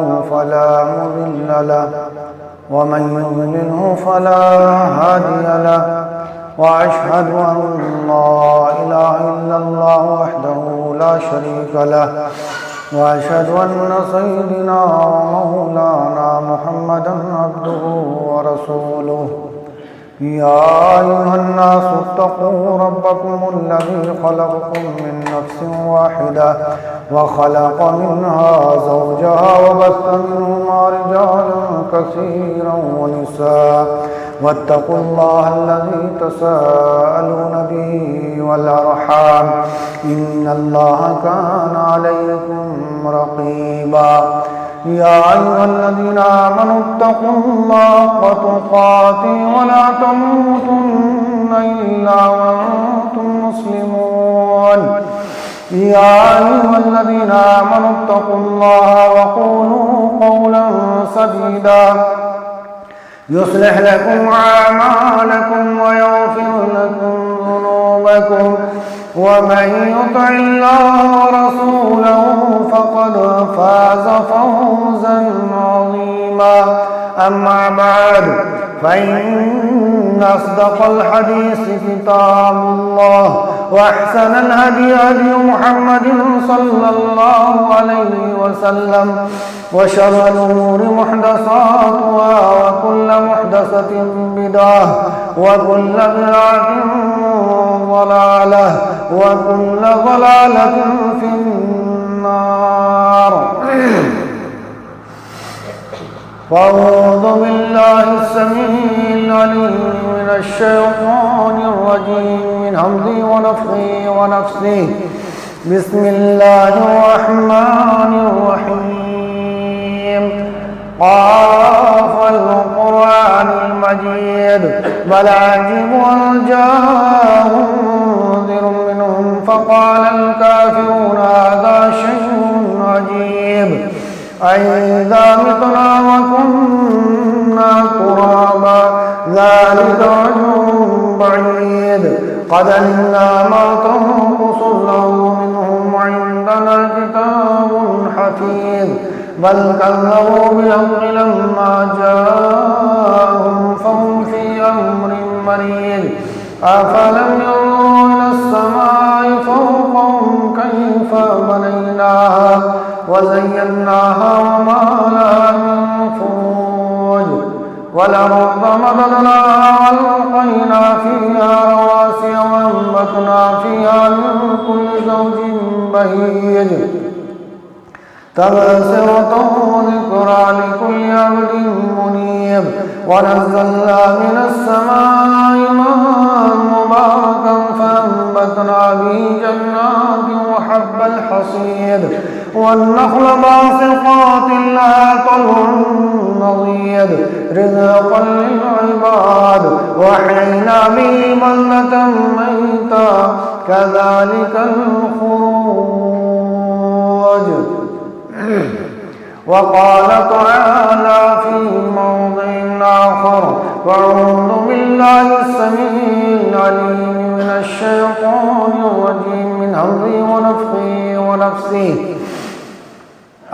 الله فلا مضل له ومن يضلله فلا هادي له وأشهد أن لا إله إلا الله وحده لا شريك له وأشهد أن سيدنا ومولانا محمدا عبده ورسوله يا أيها الناس اتقوا ربكم الذي خلقكم من نفس واحدة وخلق منها زوجها وبث منهما رجالا كثيرا ونساء واتقوا الله الذي تساءلون به والأرحام إن الله كان عليكم رقيبا يا أيها الذين آمنوا اتقوا الله حق تقاته ولا تموتن إلا وأنتم مسلمون يا أيها الذين آمنوا اتقوا الله وقولوا قولا سديدا يصلح لكم أعمالكم ويغفر لكم ذنوبكم ومن يطع الله ورسوله فقد فاز فوزا عظيما أما بعد فإن أصدق الحديث كتاب الله وأحسن الهدي هدي محمد صلى الله عليه وسلم وشر الأمور محدثاتها وكل محدثة بدعة وكل بدعة ضلالة وكل ضلالة في النار. فأعوذ بالله السميع العليم من الشيطان الرجيم من همزه ونفخه ونفسه بسم الله الرحمن الرحيم قاف القرآن المجيد بل عجبوا أن جاءهم منذر منهم فقال الكافرون هذا شيء عجيب أإذا متنا وكنا ترابا ذلك رجل بعيد قد علمنا ما تنقص الله منهم عندنا كتاب حفيظ بل كذبوا بالحق لما جاءهم فهم في أمر مريض أفلم يروا إلى السماء فوقهم كيف بنيناها وزيناها وما لها من فروج والأرض مددناها وألقينا فيها رواسي وأنبتنا فيها من كل زوج بهيج تبصرة وذكرى لكل عبد منيب ونزلنا من السماء ماء مباركا فأنبتنا به جنات وحب الحصيد والنخل باسقات لها طلع نضيد رزقا للعباد وأحيينا به بلدة ميتا كذلك الخروج. وقال تعالى في موضع آخر وأعوذ بالله السميع العليم من الشيطان الرجيم من همزه ونفخه ونفسه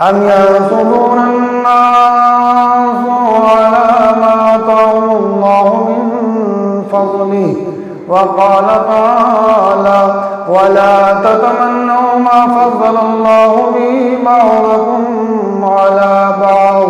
أم يحسدون الناس على ما آتاهم الله من فضله وقال تعالى ولا تتمنوا ما فضل الله به بعضكم على بعض.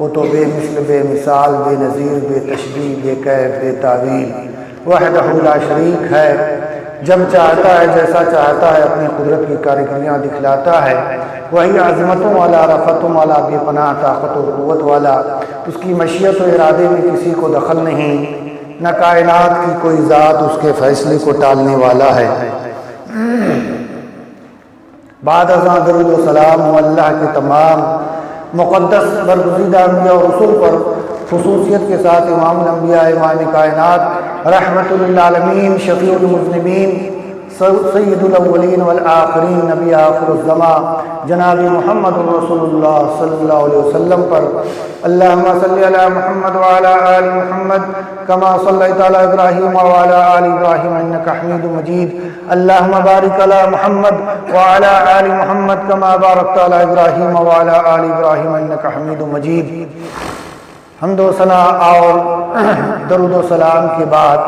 وہ تو بے مثل، بے مثال، بے نظیر، بے تشبیہ، بے کیف، بے تعویل، وحدہ لا شریک ہے۔ جب چاہتا ہے، جیسا چاہتا ہے، اپنی قدرت کی کارکردگیاں دکھلاتا ہے۔ وہی عظمتوں والا، رفتوں والا، بے پناہ طاقت و قوت والا، اس کی مشیت و ارادے میں کسی کو دخل نہیں، نہ کائنات کی کوئی ذات اس کے فیصلے کو ٹالنے والا ہے۔ بعد ازاں درود و سلام ہو اللہ کے تمام مقدس برگزیدہ انبیاء و رسول پر، خصوصیت کے ساتھ امام الانبیاء، امام کائنات، رحمت للعالمین، شفیع المذنبین، سید الاولین والآخرین، نبی آخر الزمان جناب محمد رسول اللہ صلی اللہ علیہ وسلم پر۔ اللہم صلی علی محمد وعلی آل محمد کما صلیت علی ابراہیم وعلی آل ابراہیم انکا حمید مجید۔ اللہم بارک علی محمد وعلی آل محمد کما بارکت علی ابراہیم وعلی آل ابراہیم انکا حمید مجید۔ حمد و ثنا اور درود و سلام کے بعد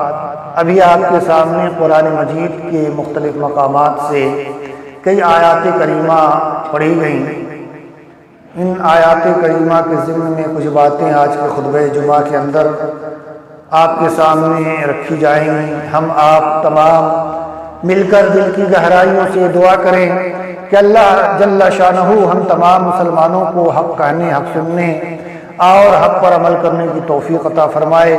ابھی آپ کے سامنے قرآن مجید کے مختلف مقامات سے کئی آیات کریمہ پڑھی گئیں۔ ان آیات کریمہ کے ضمن میں کچھ باتیں آج کے خطبہ جمعہ کے اندر آپ کے سامنے رکھی جائیں گی۔ ہم آپ تمام مل کر دل کی گہرائیوں سے دعا کریں کہ اللہ جل شانہ ہم تمام مسلمانوں کو حق کہنے، حق سننے اور حق پر عمل کرنے کی توفیق عطا فرمائے،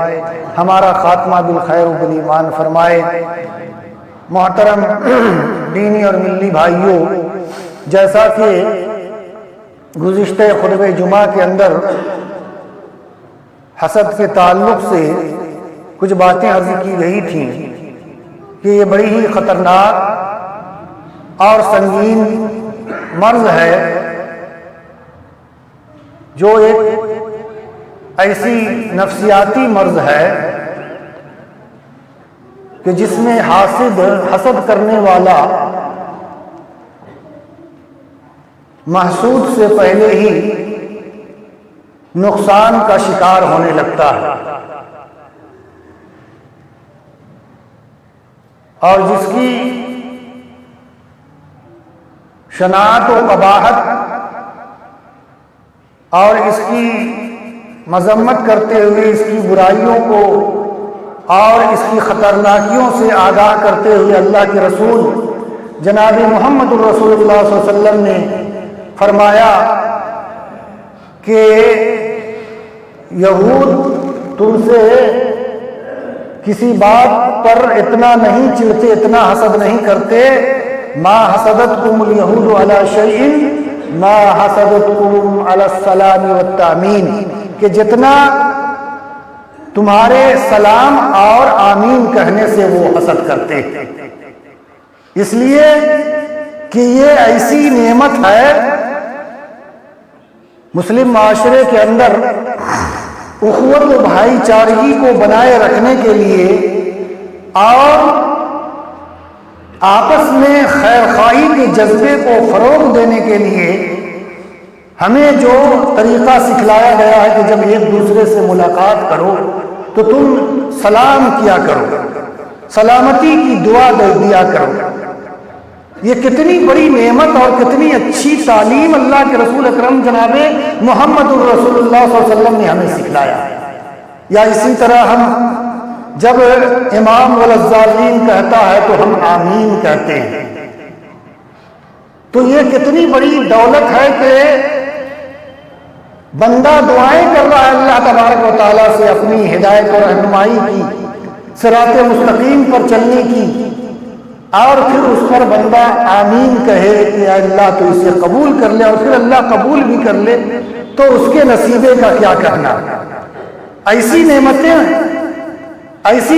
ہمارا خاتمہ بالخیر و بالایمان فرمائے۔ محترم دینی اور ملی بھائیوں، جیسا کہ گزشتہ خطبہ جمعہ کے اندر حسد کے تعلق سے کچھ باتیں عرض کی گئی تھیں کہ یہ بڑی ہی خطرناک اور سنگین مرض ہے، جو ایک ایسی نفسیاتی مرض ہے کہ جس میں حسد کرنے والا محسود سے پہلے ہی نقصان کا شکار ہونے لگتا ہے، اور جس کی شناعت و قباحت اور اس کی مذمت کرتے ہوئے اس کی برائیوں کو اور اس کی خطرناکیوں سے آگاہ کرتے ہوئے اللہ کے رسول جناب محمد الرسول اللہ صلی اللہ علیہ وسلم نے فرمایا کہ یہود تم سے کسی بات پر اتنا نہیں چڑھتے، اتنا حسد نہیں کرتے، ما حسدتکم الیہود علی شیء ما حسدتکم علی السلام والتامین، کہ جتنا تمہارے سلام اور آمین کہنے سے وہ حسد کرتے ہیں، اس لیے کہ یہ ایسی نعمت ہے مسلم معاشرے کے اندر اخوت و بھائی چارگی کو بنائے رکھنے کے لیے اور آپس میں خیر خواہی کے جذبے کو فروغ دینے کے لیے ہمیں جو طریقہ سکھلایا گیا ہے کہ جب ایک دوسرے سے ملاقات کرو تو تم سلام کیا کرو، سلامتی کی دعا دیا کرو۔ یہ کتنی بڑی نعمت اور کتنی اچھی تعلیم اللہ کے رسول اکرم جناب محمد الرسول اللہ صلی اللہ علیہ وسلم نے ہمیں سکھلایا۔ یا اسی طرح ہم جب امام والضالین کہتا ہے تو ہم آمین کہتے ہیں، تو یہ کتنی بڑی دولت ہے کہ بندہ دعائیں کر رہا ہے اللہ تبارک و تعالیٰ سے اپنی ہدایت اور رہنمائی کی، صراط مستقیم پر چلنے کی، اور پھر اس پر بندہ آمین کہے کہ اللہ تو اسے قبول کر لے، اور پھر اللہ قبول بھی کر لے تو اس کے نصیبے کا کیا کرنا۔ ایسی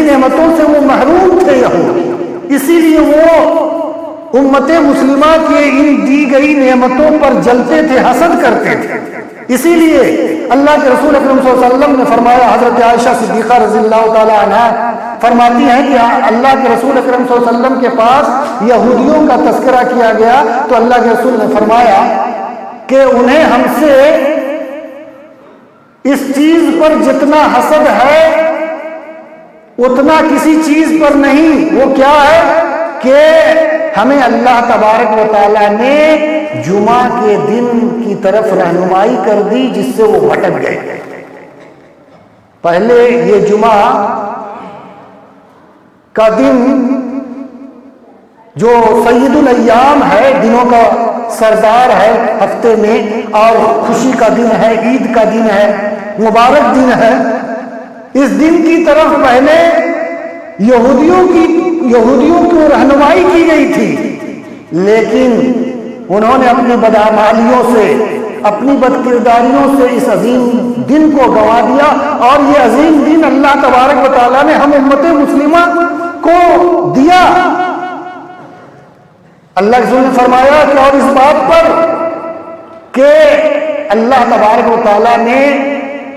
نعمتوں سے وہ محروم تھے یہود، اسی لیے وہ امت مسلمہ کے ان دی گئی نعمتوں پر جلتے تھے، حسد کرتے تھے۔ اسی لیے اللہ کے رسول اکرم صلی اللہ علیہ وسلم نے فرمایا، حضرت عائشہ صدیقہ رضی اللہ تعالی عنہ فرماتی ہیں کہ اللہ کے رسول اکرم صلی اللہ علیہ وسلم کے پاس یہودیوں کا تذکرہ کیا گیا تو اللہ کے رسول نے فرمایا کہ انہیں ہم سے اس چیز پر جتنا حسد ہے اتنا کسی چیز پر نہیں۔ وہ کیا ہے کہ ہمیں اللہ تبارک و تعالیٰ نے جمعہ کے دن کی طرف رہنمائی کر دی جس سے وہ بھٹک گئے۔ پہلے یہ جمعہ کا دن جو سید الایام ہے، دنوں کا سردار ہے ہفتے میں، اور خوشی کا دن ہے، عید کا دن ہے، مبارک دن ہے، اس دن کی طرف پہلے یہودیوں کو رہنمائی کی گئی تھی، لیکن انہوں نے اپنی بدعمالیوں سے، اپنی بدکرداریوں سے اس عظیم دن کو گنوا دیا، اور یہ عظیم دن اللہ تبارک و تعالیٰ نے ہم امت مسلمہ کو دیا۔ اللہ کے رسول نے فرمایا کہ اور اس بات پر کہ اللہ تبارک و تعالیٰ نے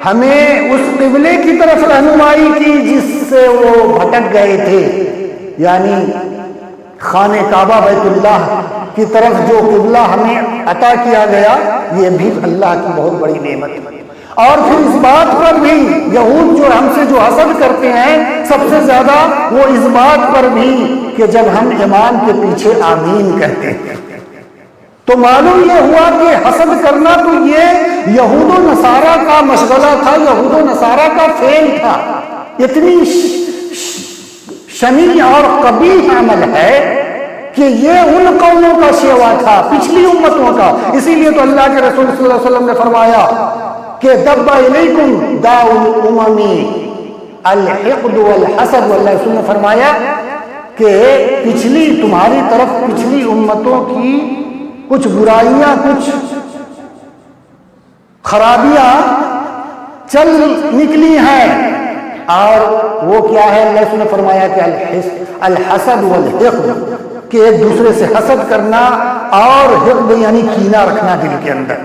ہمیں اس قبلے کی طرف رہنمائی کی جس سے وہ بھٹک گئے تھے، یعنی خانہ کعبہ بیت اللہ کی طرف جو قبلہ ہمیں عطا کیا گیا، یہ بھی اللہ کی بہت بڑی نعمت ہے۔ اور پھر اس بات پر بھی یہود جو ہم سے جو حسد کرتے ہیں سب سے زیادہ، وہ اس بات پر بھی کہ جب ہم امام کے پیچھے آمین کہتے ہیں تو معلوم یہ ہوا کہ حسد کرنا تو یہ یہود و نصارہ کا مشغلہ تھا، یہود و نصارہ کا فعل تھا۔ اتنی شنیع اور قبیح عمل ہے کہ یہ ان قوموں کا شیوا تھا، پچھلی امتوں کا۔ اسی لیے تو اللہ کے رسول صلی اللہ علیہ وسلم نے فرمایا کہ دب الیکم داء الامم الحقد والحسد، اللہ رسول نے فرمایا کہ تمہاری طرف پچھلی امتوں کی کچھ برائیاں، کچھ خرابیاں چل نکلی ہیں، اور وہ کیا ہے؟ اللہ رسول نے فرمایا کہ الحسد والحقد، کہ ایک دوسرے سے حسد کرنا، اور حقد یعنی کینہ رکھنا دل کے اندر۔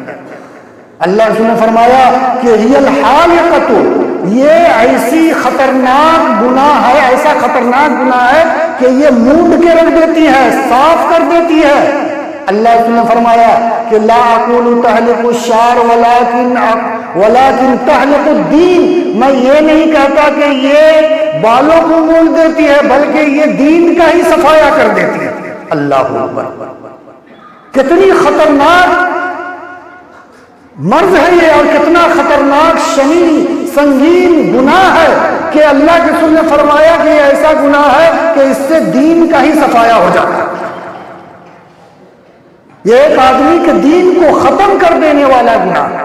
اللہ رسول نے فرمایا کہ ہی الحالقۃ، یہ ایسی خطرناک گناہ ہے، ایسا خطرناک گناہ ہے کہ یہ مونڈ کے رکھ دیتی ہے، صاف کر دیتی ہے۔ اللہ رسول نے فرمایا کہ لا اقول تحلق الشعر ولکن تحلق الدین، میں یہ نہیں کہتا کہ یہ بالوں کو مونڈ دیتی ہے، بلکہ یہ دین کا ہی صفایا کر دیتی ہے۔ اللہ اکبر، کتنی خطرناک مرض ہے یہ، اور کتنا خطرناک شنیع سنگین گناہ ہے کہ اللہ کے رسول نے فرمایا کہ یہ ایسا گناہ ہے کہ اس سے دین کا ہی صفایا ہو جاتا ہے۔ یہ ایک آدمی کے دین کو ختم کر دینے والا گناہ ہے۔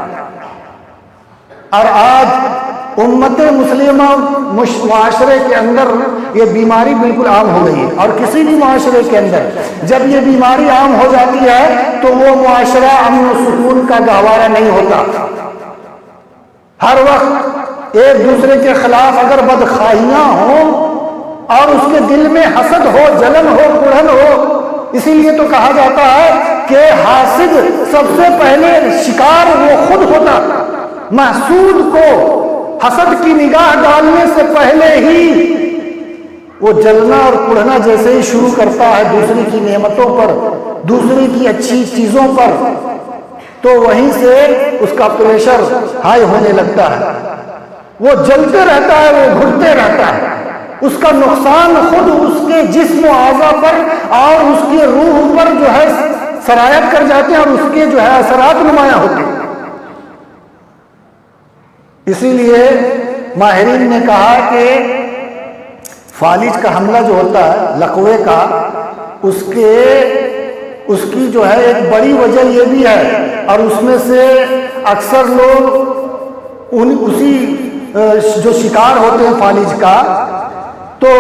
اور آج امت مسلمہ معاشرے کے اندر یہ بیماری بالکل عام ہو گئی ہے، اور کسی بھی معاشرے کے اندر جب یہ بیماری عام ہو جاتی ہے تو وہ معاشرہ امن و سکون کا گہوارہ نہیں ہوتا۔ ہر وقت ایک دوسرے کے خلاف اگر بدخواہیاں ہوں اور اس کے دل میں حسد ہو، جلن ہو، کڑھن ہو، اسی لیے تو کہا جاتا ہے کہ حاسد سب سے پہلے شکار وہ خود ہوتا، محسود کو حسد کی نگاہ ڈالنے سے پہلے ہی وہ جلنا اور کڑھنا جیسے ہی شروع کرتا ہے دوسری کی نعمتوں پر، دوسری کی اچھی چیزوں پر، تو وہیں سے اس کا پریشر ہائی ہونے لگتا ہے، وہ جلتے رہتا ہے، وہ گھٹتے رہتا ہے، اس کا نقصان خود اس کے جسم و اعضاء پر اور اس کے روح پر جو ہے سرایت کر جاتے ہیں، اور اس کے جو ہے اثرات نمایاں ہوتے ہیں۔ اسی لیے ماہرین نے کہا کہ فالج کا حملہ جو ہوتا ہے، لقوے کا، اس کی جو ہے ایک بڑی وجہ یہ بھی ہے، اور اس میں سے اکثر لوگ اسی جو شکار ہوتے ہیں فالج کا، تو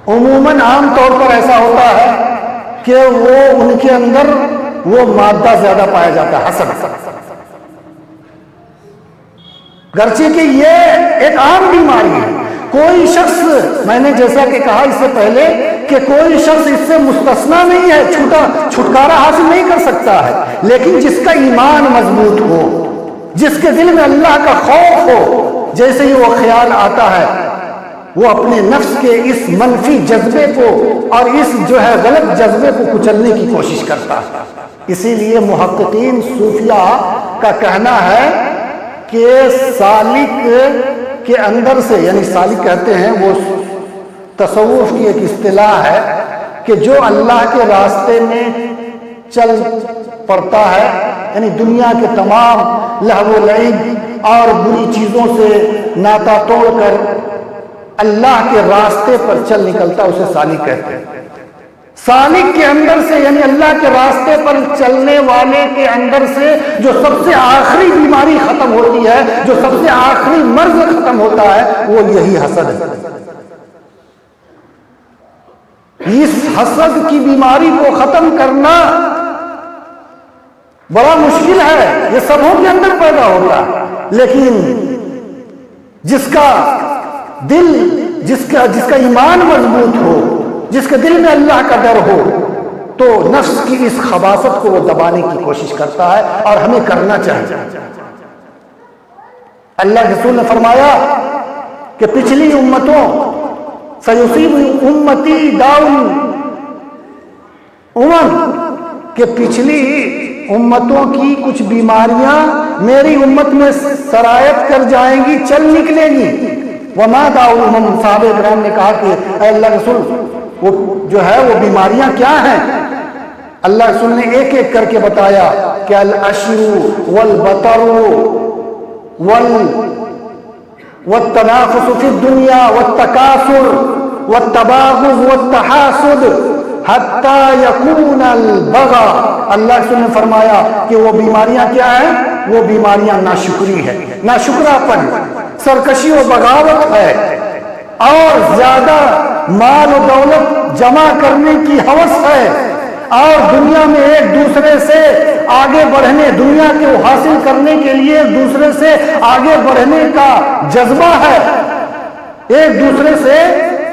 عموماً عام طور پر ایسا ہوتا ہے کہ وہ ان کے اندر وہ مادہ زیادہ پایا جاتا ہے، حسد۔ گرچہ کہ یہ ایک عام بیماری ہے، کوئی شخص، میں نے جیسا کہ کہا اس سے پہلے کہ کوئی شخص اس سے مستثنا نہیں ہے، چھٹکارا حاصل نہیں کر سکتا ہے، لیکن جس کا ایمان مضبوط ہو، جس کے دل میں اللہ کا خوف ہو، جیسے ہی وہ خیال آتا ہے وہ اپنے نفس کے اس منفی جذبے کو اور اس جو ہے غلط جذبے کو کچلنے کی کوشش کرتا ہے۔ اسی لیے محققین صوفیہ کا کہنا ہے کہ سالک کے اندر سے، یعنی سالک کہتے ہیں وہ تصوف کی ایک اصطلاح ہے کہ جو اللہ کے راستے میں چل پڑتا ہے، یعنی دنیا کے تمام لہو و لعب اور بری چیزوں سے ناتا توڑ کر اللہ کے راستے پر چل نکلتا، اسے سالک کہتے ہیں۔ سالک کے اندر سے، یعنی اللہ کے راستے پر چلنے والے کے اندر سے جو سب سے آخری بیماری ختم ہوتی ہے، جو سب سے آخری مرض ختم ہوتا ہے، وہ یہی حسد ہے۔ اس حسد کی بیماری کو ختم کرنا بڑا مشکل ہے، یہ سبوں کے اندر پیدا ہوتا ہے، لیکن جس کا دل، جس کا ایمان مضبوط ہو، جس کے دل میں اللہ کا ڈر ہو، تو نفس کی اس خباثت کو وہ دبانے کی کوشش کرتا ہے، اور ہمیں کرنا چاہیے۔ اللہ کے رسول نے فرمایا کہ پچھلی امتوں سیصیب امتی داؤ کہ پچھلی امتوں کی کچھ بیماریاں میری امت میں سرایت کر جائیں گی، چل نکلیں گی۔ وما داؤہم، صحابہ کرام نے کہا کہ اے اللہ رسول، وہ جو ہے وہ بیماریاں کیا ہیں؟ اللہ رسول نے ایک ایک کر کے بتایا کہ العشر والبطر والتنافس فی الدنیا والتکاثر والتباغض والتحاسد حتی یکون البغا۔ اللہ رسول نے فرمایا کہ وہ بیماریاں کیا ہیں؟ وہ بیماریاں ناشکری ہے، ناشکراپن، سرکشی و بغاوت ہے، اور زیادہ مال و دولت جمع کرنے کی ہوس ہے، اور دنیا میں ایک دوسرے سے آگے بڑھنے، دنیا کو حاصل کرنے کے لیے ایک دوسرے سے آگے بڑھنے کا جذبہ ہے، ایک دوسرے سے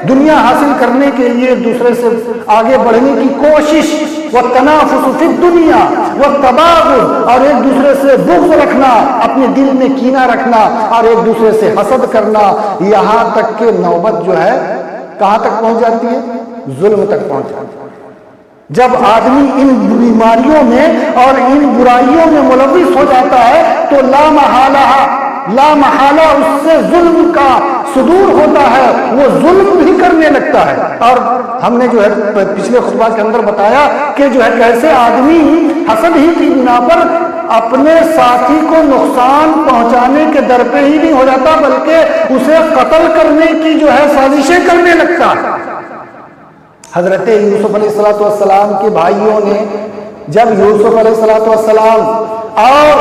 دنیا حاصل کرنے کے لیے ایک دوسرے سے آگے بڑھنے کی کوشش، والتنافس فی الدنیا والتباغض، اور ایک دوسرے سے بغض رکھنا، اپنے دل میں کینہ رکھنا، اور ایک دوسرے سے حسد کرنا، یہاں تک کہ نوبت جو ہے کہاں تک پہنچ جاتی ہے؟ ظلم تک پہنچ جاتی ہے۔ جب آدمی ان بیماریوں میں اور ان برائیوں میں ملوث ہو جاتا ہے تو لا محالہ اس سے ظلم کا صدور ہوتا ہے، وہ ظلم بھی کرنے لگتا ہے۔ اور ہم نے جو ہے پچھلے خطبہ کے اندر بتایا کہ جو ہے کیسے آدمی حسد ہی کی بنا پر اپنے ساتھی کو نقصان پہنچانے کے در پہ ہی نہیں ہو جاتا، بلکہ اسے قتل کرنے کی جو ہے سازشیں کرنے لگتا ہے۔ حضرت یوسف علیہ السلام کے بھائیوں نے جب یوسف علیہ السلام اور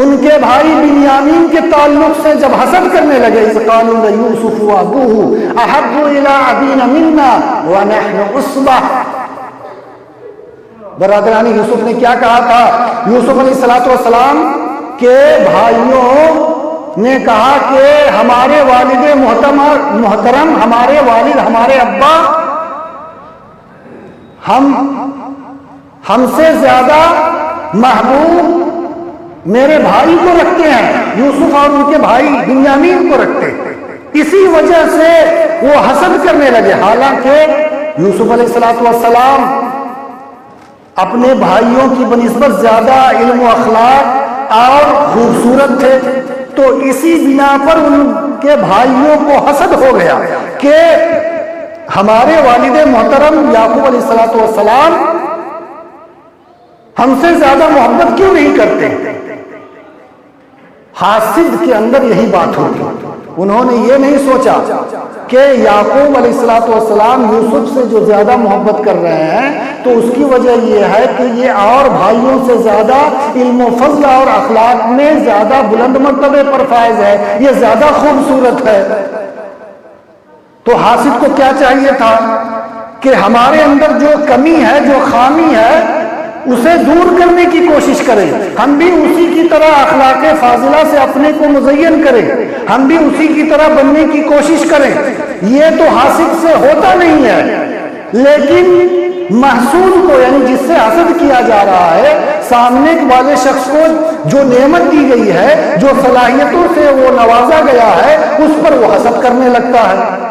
ان کے بھائی بنیامین کے تعلق سے جب حسد کرنے لگے، اذ قالوا یوسف وابوہ احب الی ابینا منا ونحن عصبہ، برادرانی یوسف نے کیا کہا تھا؟ یوسف علیہ السلام کے بھائیوں نے کہا کہ ہمارے والد محترم، ہمارے والد، ہمارے ابا ہم سے زیادہ محبوب میرے بھائی کو رکھتے ہیں، یوسف اور ان کے بھائی بنیامین کو رکھتے ہیں، اسی وجہ سے وہ حسد کرنے لگے۔ حالانکہ یوسف علیہ السلام اپنے بھائیوں کی بنسبت زیادہ علم و اخلاق اور خوبصورت تھے، تو اسی بنا پر ان کے بھائیوں کو حسد ہو گیا کہ ہمارے والد محترم یعقوب علیہ السلام ہم سے زیادہ محبت کیوں نہیں کرتے؟ حاسد کے اندر یہی بات ہوتی، انہوں نے یہ نہیں سوچا کہ یعقوب علیہ السلام یوسف سے جو زیادہ محبت کر رہے ہیں تو اس کی وجہ یہ ہے کہ یہ اور بھائیوں سے زیادہ علم و فضل اور اخلاق میں زیادہ بلند مرتبے پر فائز ہے، یہ زیادہ خوبصورت ہے۔ تو حاسد کو کیا چاہیے تھا کہ ہمارے اندر جو کمی ہے، جو خامی ہے، اسے دور کرنے کی کوشش کریں، ہم بھی اسی کی طرح اخلاق فاضلہ سے اپنے کو مزین کریں، ہم بھی اسی کی طرح بننے کی کوشش کریں۔ یہ تو حاسد سے ہوتا نہیں ہے، لیکن محسود کو، یعنی جس سے حسد کیا جا رہا ہے، سامنے والے شخص کو جو نعمت دی گئی ہے، جو صلاحیتوں سے وہ نوازا گیا ہے، اس پر وہ حسد کرنے لگتا ہے۔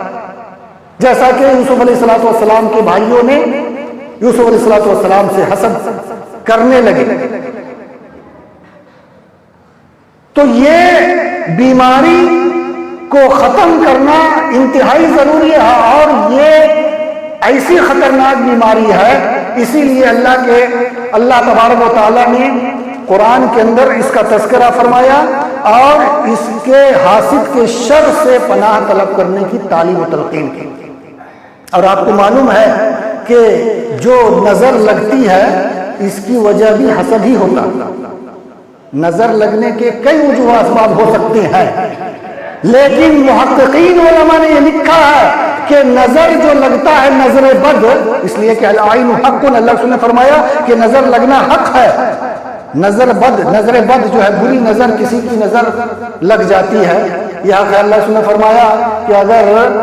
جیسا کہ یوسف علیہ السلام کے بھائیوں نے یوسف علیہ السلام سے حسد کرنے لگے۔ تو یہ بیماری کو ختم کرنا انتہائی ضروری ہے، اور یہ ایسی خطرناک بیماری ہے. اسی لیے اللہ تبارک و تعالیٰ نے قرآن کے اندر اس کا تذکرہ فرمایا اور اس کے حاسد کے شر سے پناہ طلب کرنے کی تعلیم و تلقین کی. اور آپ کو معلوم ہے کہ جو نظر لگتی ہے اس کی وجہ بھی حسد ہی ہوتا. نظر لگنے کے کئی وجوہ اسباب ہو سکتے ہیں، لیکن محققین علماء نے یہ لکھا ہے کہ نظر جو لگتا ہے نظر بد، اس لیے کہ العین حق، اللہ رسول نے فرمایا کہ نظر لگنا حق ہے. نظر بد جو ہے بری نظر، کسی کی نظر لگ جاتی ہے. یہاں کہ اللہ رسول نے فرمایا کہ اگر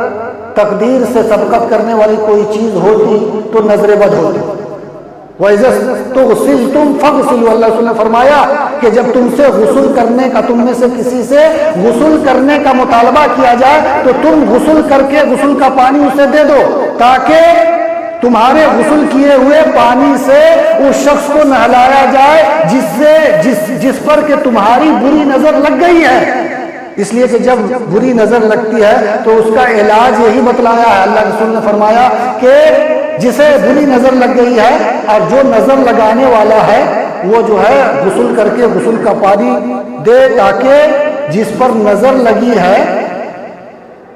تقدیر سے سبقت کرنے والی کوئی چیز ہوتی تو نظر بد ہوتی. وَإِذَا اسْتُغْسِلْتُمْ فَاغْسِلُوا، اللہ رسول نے فرمایا کہ جب تم سے غسل کرنے کا، تم میں سے کسی سے غسل کرنے کا مطالبہ کیا جائے تو تم غسل کر کے غسل کا پانی اسے دے دو، تاکہ تمہارے غسل کیے ہوئے پانی سے اس شخص کو نہلایا جائے جس پر کہ تمہاری بری نظر لگ گئی ہے. اس لیے کہ جب بری نظر لگتی ہے تو اس کا علاج یہی بتلایا ہے. اللہ رسول نے فرمایا کہ جسے بری نظر لگ گئی ہے اور جو نظر لگانے والا ہے وہ جو ہے غسل کر کے غسل کا پانی دے، تاکہ جس پر نظر لگی ہے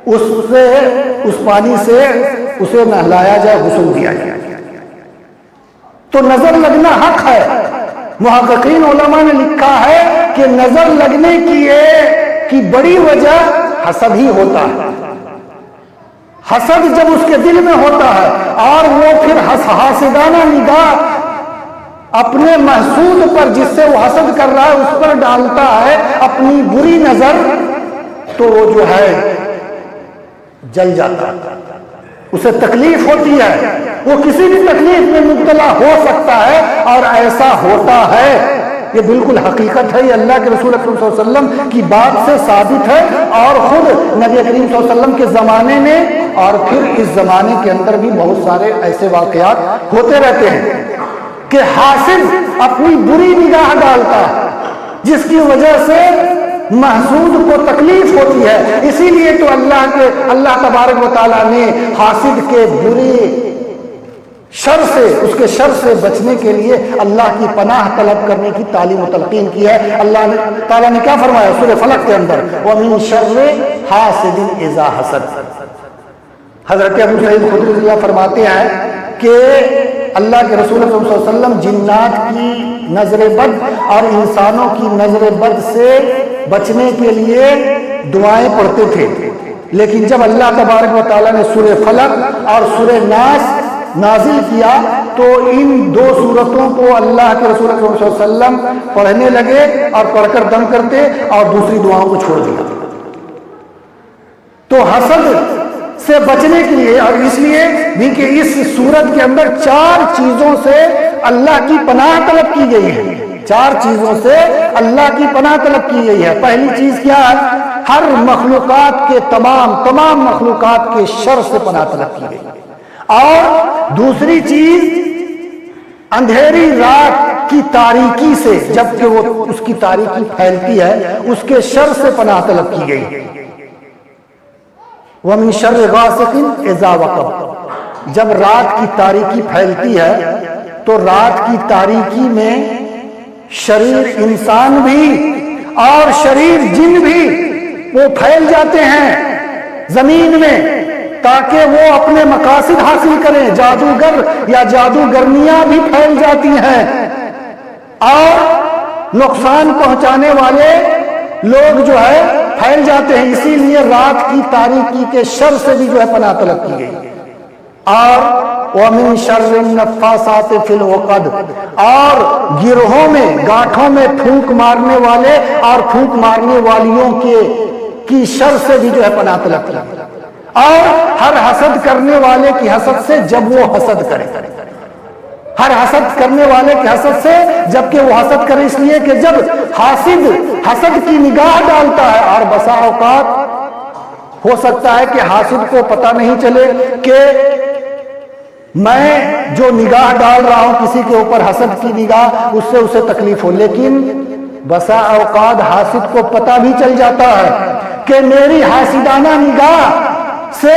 اس پانی سے اسے نہلایا جائے، غسل دیا جائے. تو نظر لگنا حق ہے. محققین علماء نے لکھا ہے کہ نظر لگنے کی بڑی وجہ حسد ہی ہوتا ہے. حسد جب اس کے دل میں ہوتا ہے اور وہ پھر حاسدانہ نگاہ اپنے محسود پر، جس سے وہ حسد کر رہا ہے، اس پر ڈالتا ہے اپنی بری نظر، تو وہ جو ہے جل جاتا ہے، اسے تکلیف ہوتی ہے، وہ کسی بھی تکلیف میں مبتلا ہو سکتا ہے اور ایسا ہوتا ہے. یہ بالکل حقیقت ہے. یہ اللہ کے رسول اکرم صلی اللہ علیہ وسلم کی بات سے ثابت ہے اور خود نبی کریم صلی اللہ علیہ وسلم کے زمانے میں اور پھر اس زمانے کے اندر بھی بہت سارے ایسے واقعات ہوتے رہتے ہیں کہ حاسد اپنی بری نگاہ ڈالتا ہے جس کی وجہ سے محسود کو تکلیف ہوتی ہے. اسی لیے تو اللہ تبارک و تعالیٰ نے حاسد کے برے شر سے، اس کے شر سے بچنے کے لیے اللہ کی پناہ طلب کرنے کی تعلیم و تلقین کی ہے. اللہ تعالیٰ نے کیا فرمایا سورہ فلق کے اندر؟ وَمِن شَرِّ حَاسِدٍ إِذَا حَسَدَ. حضرت ابو سعید خدری رضی اللہ فرماتے ہیں کہ اللہ کے رسول صلی اللہ علیہ وسلم جنات کی نظر بد اور انسانوں کی نظر بد سے بچنے کے لیے دعائیں پڑھتے تھے، لیکن جب اللہ تبارک و تعالیٰ نے سورہ فلق اور سورہ ناس نازل کیا تو ان دو سورتوں کو اللہ کے رسول صلی اللہ علیہ وسلم پڑھنے لگے اور پڑھ کر دم کرتے اور دوسری دعاؤں کو چھوڑ دیا. تو حسد سے بچنے کے لیے، اور اس لیے بھی کہ اس سورت کے اندر 4 چیزوں سے اللہ کی پناہ طلب کی گئی ہے. 4 چیزوں سے اللہ کی پناہ طلب کی گئی ہے. پہلی چیز کیا ہے؟ ہر مخلوقات کے تمام مخلوقات کے شر سے پناہ طلب کی گئی. اور دوسری چیز اندھیری رات کی تاریکی سے، جب کہ وہ اس کی تاریکی پھیلتی ہے، اس کے شر سے پناہ طلب کی گئی. وَمِن شَرِّ غَاسِقٍ إِذَا وَقَبَ. جب رات کی تاریکی پھیلتی ہے تو رات کی تاریکی میں شریر انسان بھی اور شریر جن بھی وہ پھیل جاتے ہیں زمین میں تاکہ وہ اپنے مقاصد حاصل کریں. جادوگر یا جادوگرنیاں بھی پھیل جاتی ہیں اور نقصان پہنچانے والے لوگ جو ہے پھیل جاتے ہیں. اسی لیے رات کی تاریکی کے شر سے بھی جو ہے پناہ طلب کی گئی. اور وَمِن شَرِّ النَّفَّاثَاتِ فِي الْعُقَدِ. اور گروہوں میں، گاٹھوں میں پھونک مارنے والے اور پھونک مارنے والیوں کی شر سے بھی جو ہے پناہ طلب کی گئی. اور ہر حسد کرنے والے کی حسد سے جب وہ حسد کرے، ہر حسد کرنے والے کی حسد سے جب کہ وہ حسد کرے. اس لیے کہ جب حاسد حسد کی نگاہ ڈالتا ہے، اور بسا اوقات ہو سکتا ہے کہ حاسد کو پتہ نہیں چلے کہ میں جو نگاہ ڈال رہا ہوں کسی کے اوپر حسد کی نگاہ، اس سے اسے تکلیف ہو، لیکن بسا اوقات حاسد کو پتہ بھی چل جاتا ہے کہ میری حاسدانہ نگاہ سے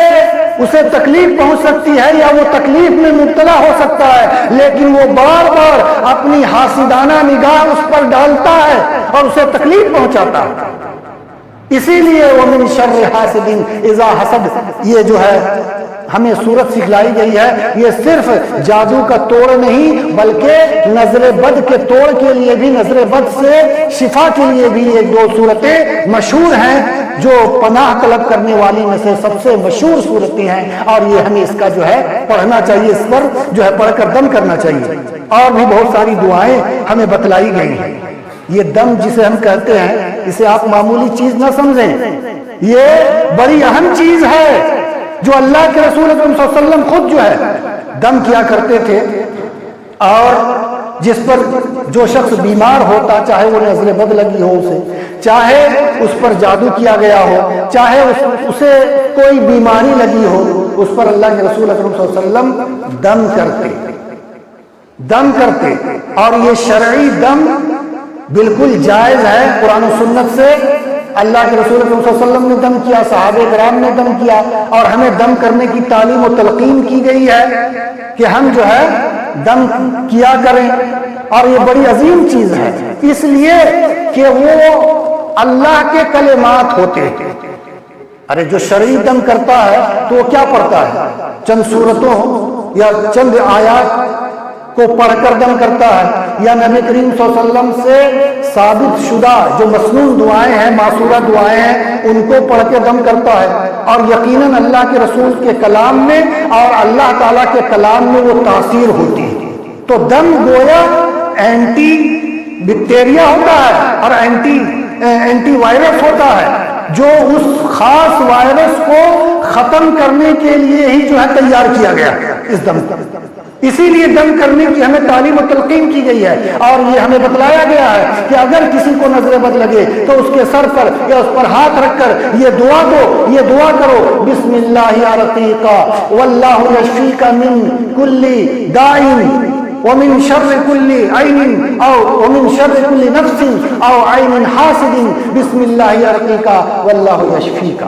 اسے تکلیف پہنچ سکتی ہے یا وہ تکلیف میں مبتلا ہو سکتا ہے، لیکن وہ بار بار اپنی حاسدانہ نگاہ اس پر ڈالتا ہے اور اسے تکلیف پہنچاتا ہے۔ اسی لیے وَمِن شَرِّ حَاسِدٍ اِذَا حَسَدَ، یہ جو ہے ہمیں صورت سکھلائی گئی ہے، یہ صرف جادو کا توڑ نہیں بلکہ نظر بد کے توڑ کے لیے بھی، نظر بد سے شفا کے لیے بھی یہ دو صورتیں مشہور ہیں جو پناہ طلب کرنے والی میں سے سب سے مشہور صورتیں ہیں، اور یہ ہمیں اس کا جو ہے پڑھنا چاہیے، اس پر جو ہے پڑھ کر دم کرنا چاہیے۔ اور بھی بہت ساری دعائیں ہمیں بتلائی گئی ہیں۔ یہ دم جسے ہم کہتے ہیں اسے آپ معمولی چیز نہ سمجھیں، یہ بڑی اہم چیز ہے جو اللہ کے رسول اکرم صلی اللہ علیہ وسلم خود جو ہے دم کیا کرتے تھے، اور جس پر جو شخص بیمار ہوتا، چاہے وہ نظر بد لگی ہو اسے، چاہے اس پر جادو کیا گیا ہو، چاہے اسے کوئی بیماری لگی ہو، اس پر اللہ کے رسول اکرم صلی اللہ علیہ وسلم دم کرتے، اور یہ شرعی دم بالکل جائز ہے۔ قرآن و سنت سے اللہ کے رسول صلی اللہ علیہ وسلم نے دم کیا، صحابہ کرام نے دم کیا، اور ہمیں دم کرنے کی تعلیم و تلقین کی گئی ہے کہ ہم جو ہے دم کیا کریں، اور یہ بڑی عظیم چیز ہے، اس لیے کہ وہ اللہ کے کلمات ہوتے ہیں۔ ارے جو شرعی دم کرتا ہے تو وہ کیا پڑھتا ہے؟ چند صورتوں یا چند آیات کو پڑھ کر دم کرتا ہے، یا نبی کریم صلی اللہ علیہ وسلم سے ثابت شدہ جو مسنون دعائیں ہیں، معصورہ دعائیں ہیں، ان کو پڑھ کے دم کرتا ہے۔ اور یقیناً اللہ کے رسول کے کلام میں اور اللہ تعالیٰ کے کلام میں وہ تاثیر ہوتی ہے۔ تو دم گویا اینٹی بیکٹیریا ہوتا ہے اور اینٹی وائرس ہوتا ہے، جو اس خاص وائرس کو ختم کرنے کے لیے ہی جو ہے تیار کیا گیا اس دم کو۔ اسی لیے دم کرنے کی ہمیں تعلیم و تلقین کی گئی ہے، اور یہ ہمیں بتلایا گیا ہے کہ اگر کسی کو نظر بد لگے تو اس کے سر پر یا اس پر ہاتھ رکھ کر یہ دعا کرو، بسم اللہ رقیقا واللہ یشفیک من کل داء ومن شر کل عین او ومن شر کل نفس او عین حاسد بسم اللہ رقیقا واللہ یشفیک۔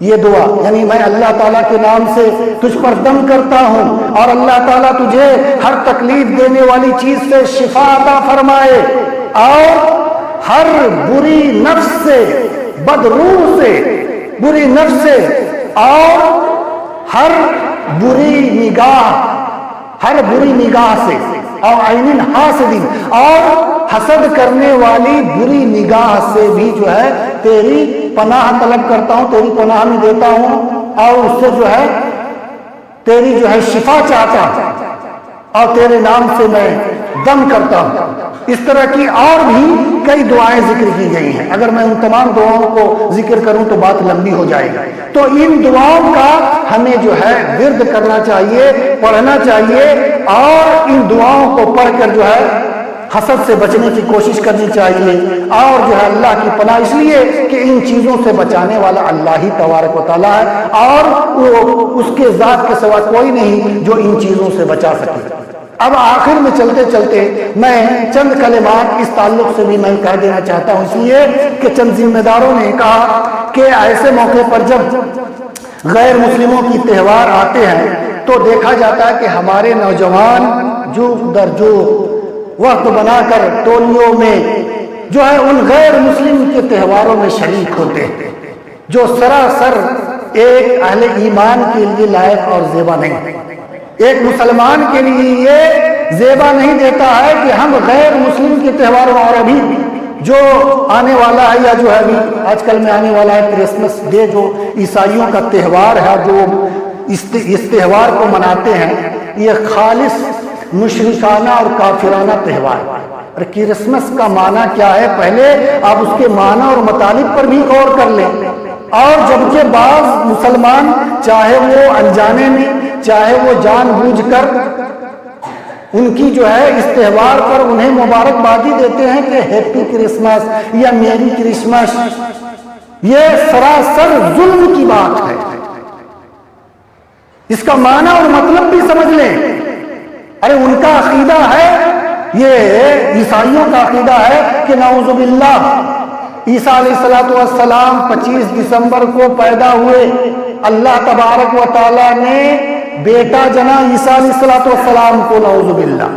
یہ دعا یعنی میں اللہ تعالیٰ کے نام سے تجھ پر دم کرتا ہوں، اور اللہ تعالیٰ تجھے ہر تکلیف دینے والی چیز سے شفا عطا فرمائے، اور ہر بری نفس سے، بد روح سے، بری نفس سے، اور ہر بری نگاہ سے، اور عین حاسد، اور حسد کرنے والی بری نگاہ سے بھی جو ہے تیری پناہ طلب کرتا ہوں، تیری پناہ میں دیتا ہوں، اور اس سے جو ہے تیری جو ہے شفا چاہتا ہوں، اور تیرے نام سے میں دم کرتا ہوں۔ اس طرح کی اور بھی کئی دعائیں ذکر کی گئی ہیں، اگر میں ان تمام دعاؤں کو ذکر کروں تو بات لمبی ہو جائے گی۔ تو ان دعاؤں کا ہمیں جو ہے ورد کرنا چاہیے، پڑھنا چاہیے، اور ان دعاؤں کو پڑھ کر جو ہے حسد سے بچنے کی کوشش کرنی چاہیے، اور جو ہے اللہ کی پناہ، اس لیے کہ ان چیزوں سے بچانے والا اللہ ہی تبارک و تعالیٰ ہے، اور وہ اس کے ذات کے سوا کوئی نہیں جو ان چیزوں سے بچا سکے۔ اب آخر میں چلتے چلتے میں چند کلمات اس تعلق سے بھی میں کہہ دینا چاہتا ہوں، اس لیے کہ چند ذمہ داروں نے کہا کہ ایسے موقع پر جب غیر مسلموں کی تہوار آتے ہیں تو دیکھا جاتا ہے کہ ہمارے نوجوان جو در جو وقت بنا کر ٹولیوں میں جو ہے ان غیر مسلم کے تہواروں میں شریک ہوتے ہیں، جو سراسر ایک اہل ایمان کے لیے لائق اور زیبا نہیں، ایک مسلمان کے لیے یہ زیبا نہیں دیتا ہے کہ ہم غیر مسلم کے تہواروں، اور ابھی جو آنے والا ہے یا جو ہے ابھی آج کل میں آنے والا ہے کرسمس ڈے، جو عیسائیوں کا تہوار ہے، جو اس تہوار کو مناتے ہیں، یہ خالص مشرکانہ اور کافرانہ تہوار ہے۔ اور کرسمس کا معنی کیا ہے؟ پہلے آپ اس کے معنی اور مطالب پر بھی غور کر لیں، اور جبکہ بعض مسلمان چاہے وہ انجانے میں چاہے وہ جان بوجھ کر ان کی جو ہے اس تہوار پر انہیں مبارکبادی دیتے ہیں کہ ہیپی کرسمس یا میری کرسمس، یہ سراسر ظلم کی بات ہے۔ اس کا معنی اور مطلب بھی سمجھ لیں۔ ارے ان کا عقیدہ ہے، یہ عیسائیوں کا عقیدہ ہے کہ نعوذ باللہ عیسیٰ علیہ السلام 25 دسمبر کو پیدا ہوئے، اللہ تبارک و تعالیٰ نے بیٹا جنا عیسیٰ علیہ السلام کو، نعوذ باللہ،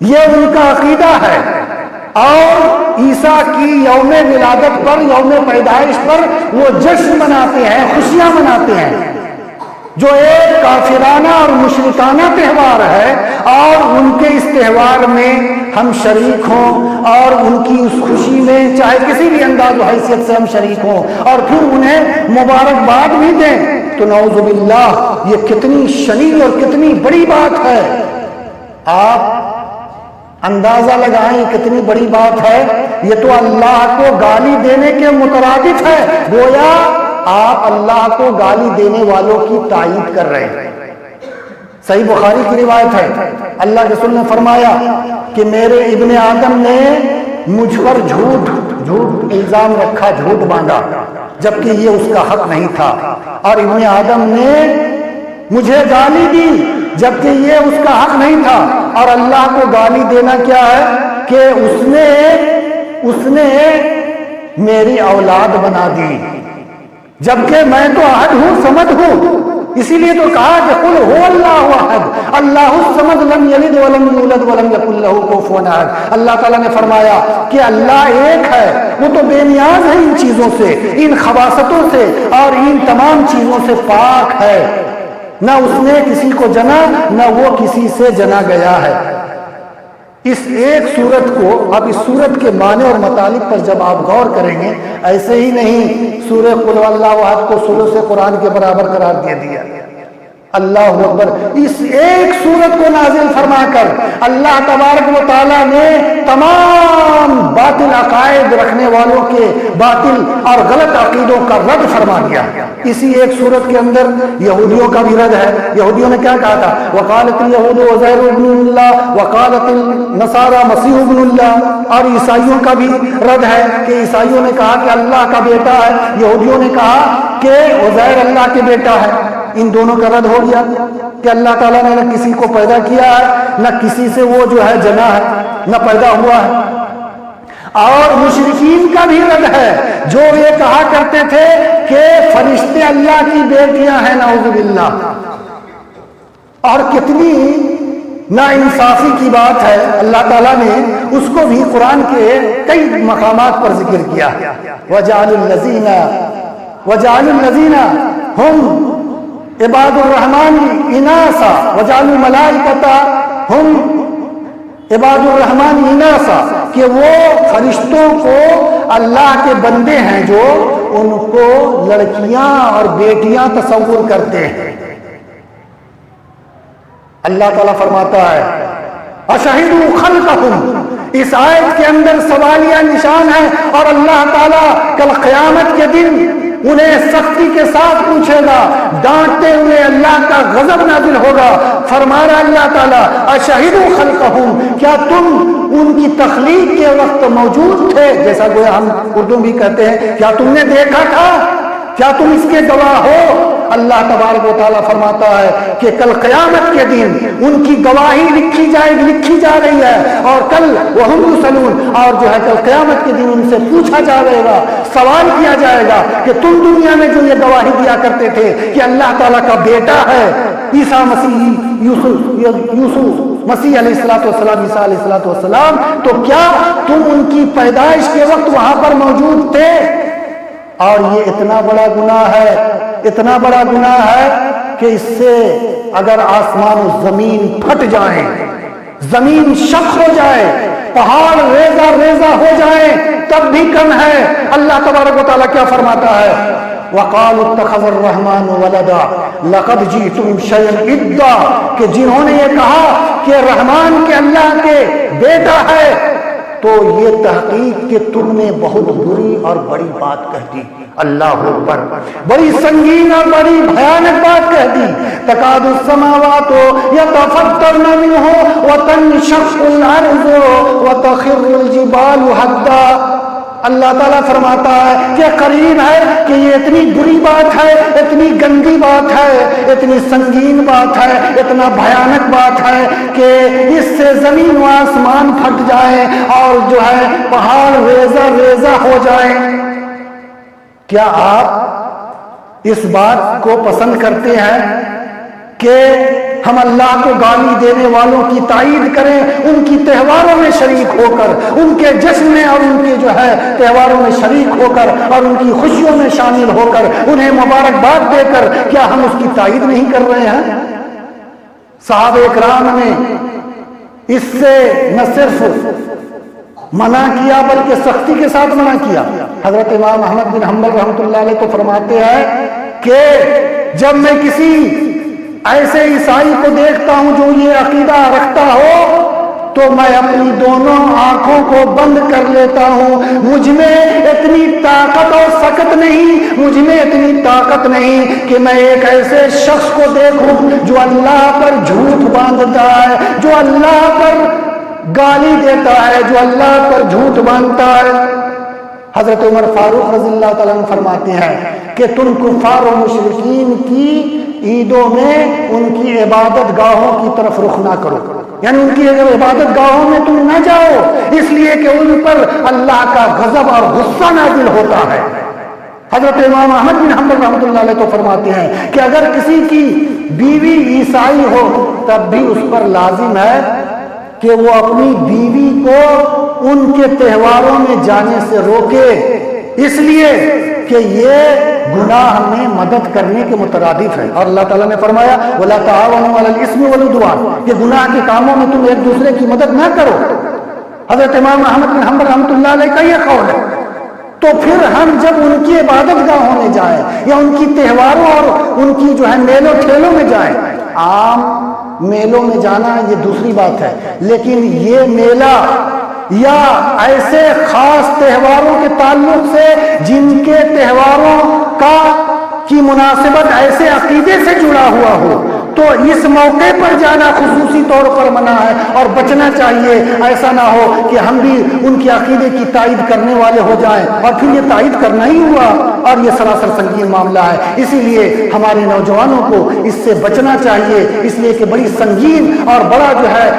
یہ ان کا عقیدہ ہے۔ اور عیسیٰ کی یوم ولادت پر، یوم پیدائش پر وہ جشن مناتے ہیں، خوشیاں مناتے ہیں، جو ایک کافرانہ اور مشرکانہ تہوار ہے، اور ان کے اس تہوار میں ہم شریک ہوں اور ان کی اس خوشی میں چاہے کسی بھی انداز و حیثیت سے ہم شریک ہوں اور پھر انہیں مبارکباد بھی دیں، تو نعوذ باللہ یہ کتنی شنیع اور کتنی بڑی بات ہے۔ آپ اندازہ لگائیں یہ کتنی بڑی بات ہے۔ یہ تو اللہ کو گالی دینے کے مترادف ہے، گویا آپ اللہ کو گالی دینے والوں کی تائید کر رہے ہیں۔ صحیح بخاری کی روایت ہے، اللہ کے رسول نے فرمایا کہ میرے ابن آدم نے مجھ پر جھوٹ الزام رکھا، جھوٹ باندھا، جبکہ یہ اس کا حق نہیں تھا، اور ابن آدم نے مجھے گالی دی جبکہ یہ اس کا حق نہیں تھا۔ اور اللہ کو گالی دینا کیا ہے کہ اس نے میری اولاد بنا دی، جبکہ میں تو احد ہوں، صمد ہوں۔ اسی لیے تو کہا کہ قل هو اللہ احد اللہ الصمد لم یلد ولم یولد ولم یکن له کفوا احد۔ اللہ تعالیٰ نے فرمایا کہ اللہ ایک ہے، وہ تو بے نیاز ہے ان چیزوں سے، ان خباثتوں سے اور ان تمام چیزوں سے پاک ہے، نہ اس نے کسی کو جنا نہ وہ کسی سے جنا گیا ہے۔ اس ایک صورت کو، اب اس صورت کے معنی اور مطالب پر جب آپ غور کریں گے، ایسے ہی نہیں سورہ قل هو اللہ احد کو ثلث قرآن کے برابر قرار دیا۔ اللہ اکبر، اس ایک صورت کو نازل فرما کر اللہ تبارک و تعالیٰ نے تمام باطل عقائد رکھنے والوں کے باطل اور غلط عقیدوں کا رد فرما دیا۔ اسی ایک صورت کے اندر یہودیوں کا بھی رد ہے۔ یہودیوں نے کیا کہا تھا؟ وقالت الیہود عزیر ابن اللہ وقالت النصارى مسیح ابن اللہ۔ اور عیسائیوں کا بھی رد ہے کہ عیسائیوں نے کہا کہ اللہ کا بیٹا ہے، یہودیوں نے کہا کہ عزیر اللہ کے بیٹا ہے۔ ان دونوں کا رد ہو گیا کہ اللہ تعالیٰ نے نہ کسی کو پیدا کیا ہے، نہ کسی سے وہ جو ہے جنا ہے، نہ پیدا ہوا ہے۔ اور مشرکین کا بھی رد ہے جو یہ کہا کرتے تھے کہ فرشتے اللہ کی بیٹیاں ہیں، نعوذ باللہ۔ اور کتنی ناانصافی کی بات ہے، اللہ تعالیٰ نے اس کو بھی قرآن کے کئی مقامات پر ذکر کیا۔ وَجَعَلُوا الَّذِينَ هُمْ عباد الرحمن اناسا وجعلوا الملائکۃ ہم عباد الرحمن اناسا، کہ وہ فرشتوں کو اللہ کے بندے ہیں جو ان کو لڑکیاں اور بیٹیاں تصور کرتے ہیں۔ اللہ تعالیٰ فرماتا ہے اشہدوا خلقہم، اس آیت کے اندر سوالیہ نشان ہے، اور اللہ تعالیٰ کل قیامت کے دن انہیں سختی کے ساتھ پوچھے گا، ڈانٹتے ہوئے اللہ کا غضب نازل ہوگا۔ فرما رہا اللہ تعالیٰ اشہدوا خلقہم، کیا تم ان کی تخلیق کے وقت موجود تھے؟ جیسا گویا ہم اردو بھی کہتے ہیں کیا تم نے دیکھا تھا، کیا تم اس کے گواہ ہو؟ اللہ تبارک و تعالیٰ فرماتا ہے کہ کل قیامت کے دن ان کی گواہی لکھی جا رہی ہے، اور کل وہم یسألون، اور جو ہے کل قیامت کے دن ان سے پوچھا جائے گا، سوال کیا جائے گا کہ تم دنیا میں جو یہ گواہی دیا کرتے تھے کہ اللہ تعالیٰ کا بیٹا ہے عیسیٰ مسیح یوسف مسیح علیہ السلام، عیسیٰ علیہ السلام، تو کیا تم ان کی پیدائش کے وقت وہاں پر موجود تھے؟ اور یہ اتنا بڑا گناہ ہے کہ اس سے اگر آسمان و زمین پھٹ جائیں، زمین شق ہو جائے، پہاڑ ریزہ ہو جائیں، تب بھی کم ہے۔ اللہ تبارک و تعالیٰ کیا فرماتا ہے؟ وَقَالُوا اتَّخَذَ الرَّحْمَنُ وَلَدًا لَقَدْ جِئْتُمْ شَيْئًا إِدًّا، کہ جنہوں نے یہ کہا کہ رحمان کے اللہ کے بیٹا ہے، تو یہ تحقیق کہ تم نے بہت بری اور بڑی بات کہہ دی۔ اللہ اکبر، بڑی سنگین اور بڑی بھیانک بات کہہ دی۔ تکاد السماوات یتفطرن منہ وتنشق الارض وتخر الجبال حدا۔ اللہ تعالیٰ فرماتا ہے کہ قریب ہے کہ یہ اتنی بری بات ہے، اتنی گندی بات ہے، اتنی سنگین بات ہے، اتنا بھیانک بات ہے کہ اس سے زمین و آسمان پھٹ جائے اور جو ہے پہاڑ ریزہ ریزہ ہو جائے۔ کیا آپ اس بات کو پسند کرتے ہیں کہ ہم اللہ کو گالی دینے والوں کی تائید کریں، ان کی تہواروں میں شریک ہو کر، ان کے جشن میں اور ان کے جو ہے تہواروں میں شریک ہو کر اور ان کی خوشیوں میں شامل ہو کر انہیں مبارکباد دے کر کیا ہم اس کی تائید نہیں کر رہے ہیں؟ صحابہ کرام نے اس سے نہ صرف منع کیا بلکہ سختی کے ساتھ منع کیا۔ حضرت امام احمد بن حنبل رحمۃ اللہ علیہ تو فرماتے ہیں کہ جب میں کسی ایسے عیسائی کو دیکھتا ہوں جو یہ عقیدہ رکھتا ہو تو میں اپنی دونوں آنکھوں کو بند کر لیتا ہوں۔ مجھ میں اتنی طاقت اور سکت نہیں، مجھ میں اتنی طاقت نہیں کہ میں ایک ایسے شخص کو دیکھوں جو اللہ پر جھوٹ باندھتا ہے، جو اللہ پر گالی دیتا ہے، جو اللہ پر جھوٹ باندھتا ہے۔ حضرت عمر فاروق رضی اللہ تعالیٰ عنہ فرماتے ہیں کہ تم کفار و مشرکین کی عیدوں میں ان کی عبادت گاہوں کی طرف رخ نہ کرو، یعنی ان کی عبادت گاہوں میں تم نہ جاؤ، اس لیے کہ ان پر اللہ کا غضب اور غصہ نازل ہوتا ہے۔ حضرت امام احمد بن حنبل رحمۃ اللہ علیہ تو فرماتے ہیں کہ اگر کسی کی بیوی عیسائی ہو تب بھی اس پر لازم ہے کہ وہ اپنی بیوی کو ان کے تہواروں میں جانے سے روکے، اس لیے کہ یہ گناہ میں مدد کرنے کے مترادف ہے۔ اور اللہ تعالیٰ نے فرمایا وَلَا تَعَاوَنُوا عَلَى الْإِثْمِ وَالْعُدْوَانِ، کہ گناہ کے کاموں میں تم ایک دوسرے کی مدد نہ کرو۔ حضرت امام احمد بن حنبل رحمۃ اللہ علیہ کا یہ قول ہے۔ تو پھر ہم جب ان کی عبادت گاہوں میں جائیں یا ان کی تہواروں اور ان کی جو ہے میلوں ٹھیلوں میں جائیں، عام میلوں میں جانا یہ دوسری بات ہے، لیکن یہ میلہ یا ایسے خاص تہواروں کے تعلق سے جن کے تہواروں کی مناسبت ایسے عقیدے سے جڑا ہوا ہو تو اس موقع پر جانا خصوصی طور پر منع ہے اور بچنا چاہیے۔ ایسا نہ ہو کہ ہم بھی ان کے عقیدے کی تائید کرنے والے ہو جائیں اور پھر یہ تائید کرنا ہی ہوا اور یہ سراسر سنگین معاملہ ہے۔ اسی لیے ہمارے نوجوانوں کو اس سے بچنا چاہیے، اس لیے کہ بڑی سنگین اور بڑا جو ہے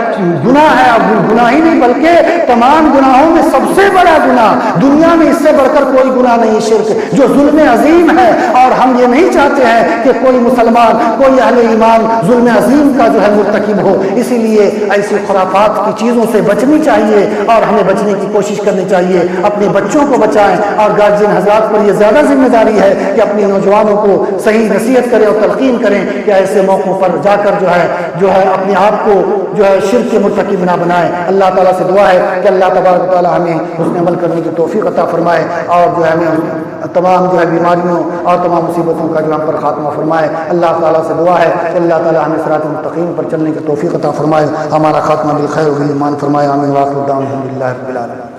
گناہ ہے، اور گناہ ہی نہیں بلکہ تمام گناہوں میں سب سے بڑا گناہ، دنیا میں اس سے بڑھ کر کوئی گناہ نہیں، شرک جو ظلم عظیم ہے۔ اور ہم یہ نہیں چاہتے ہیں کہ کوئی مسلمان، کوئی اہل ایمان ظلم عظیم کا جو ہے مرتکب ہو، اسی لیے ایسی خرافات کی چیزوں سے بچنی چاہیے اور ہمیں بچنے کی کوشش کرنی چاہیے۔ اپنے بچوں کو بچائیں اور گارجین حضرات پر یہ زیادہ ذمہ داری ہے کہ اپنے نوجوانوں کو صحیح نصیحت کریں اور تلقین کریں کہ ایسے موقعوں پر جا کر جو ہے اپنے آپ کو جو ہے شرک کے مرتکب نہ بنائیں۔ اللہ تعالیٰ سے دعا ہے کہ اللہ تبارک و تعالیٰ ہمیں حسن عمل کرنے کی توفیق عطا فرمائے اور جو ہے ہمیں تمام جو ہے بیماریوں اور تمام مصیبتوں کا جو ہم پر خاتمہ فرمائے۔ اللہ تعالیٰ سے دعا ہے کہ اللہ تعالیٰ ہمیں صراط مستقیم پر چلنے کی توفیق عطا فرمائے، ہمارا خاتمہ بالخیر و بالایمان فرمائے۔ آمین وآخر دعوانا الحمدللہ رب العالمین۔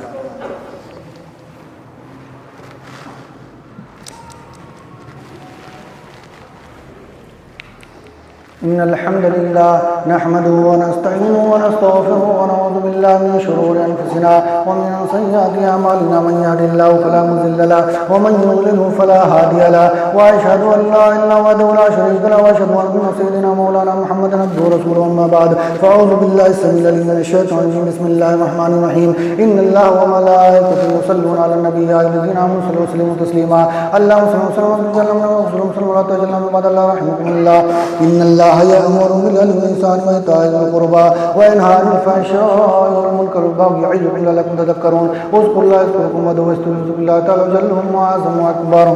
إن الحمد لله نحمده ونستعينه ونستغفره ونعوذ بالله من شرور أنفسنا ومن سيئات أعمالنا، من يهده الله فلا مضل له ومن يضلل فلا هادي له، وأشهد أن لا إله إلا الله وحده لا شريك له، وأشهد أن سيدنا مولانا محمدا عبده ورسوله، أما بعد فأعوذ بالله السميع العليم من الشيطان الرجيم، بسم الله الرحمن الرحيم، إن الله وملائكته يصلون على النبي يا أيها الذين آمنوا صلوا وسلموا تسليما، اللهم صل وسلم وبارك رحمكم الله، إن الله يأمر بالعدل والإحسان وإيتاء ذي القربى وينهى عن الفحشاء والمنكر والبغي يعظكم لعلكم تذكرون، اذكروا الله يذكركم وادعوه يستجب لكم، الله تعالى جل وعز وأكبر.